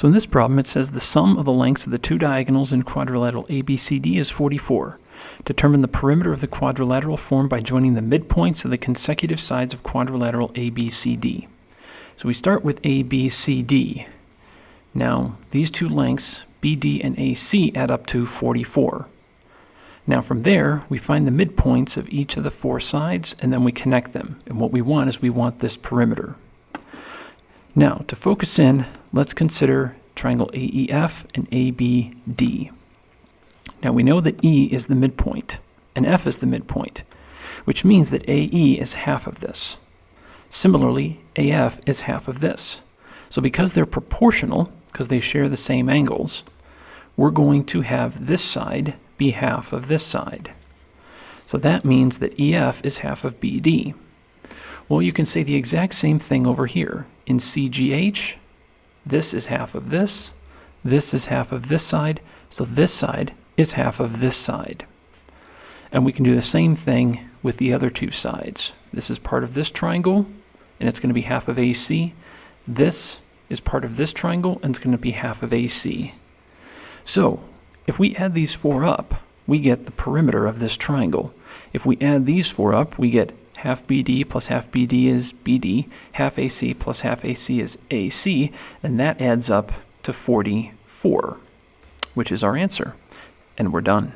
So in this problem, it says the sum of the lengths of the two diagonals in quadrilateral ABCD is 44. Determine the perimeter of the quadrilateral formed by joining the midpoints of the consecutive sides of quadrilateral ABCD. So we start with ABCD. Now, these two lengths, BD and AC, add up to 44. Now from there, we find the midpoints of each of the four sides, and then we connect them. And what we want is we want this perimeter. Now, to focus in, let's consider triangle AEF and ABD. Now we know that E is the midpoint, and F is the midpoint, which means that AE is half of this. Similarly, AF is half of this. So because they're proportional, because they share the same angles, we're going to have this side be half of this side. So that means that EF is half of BD. Well, you can say the exact same thing over here. In CGH, this is half of this is half of this side, so this side is half of this side. And we can do the same thing with the other two sides. This is part of this triangle, and it's going to be half of AC. This is part of this triangle, and it's going to be half of AC. So, if we add these four up, we get the perimeter of this triangle. If we add these four up, we get half BD plus half BD is BD, half AC plus half AC is AC, and that adds up to 44, which is our answer. And we're done.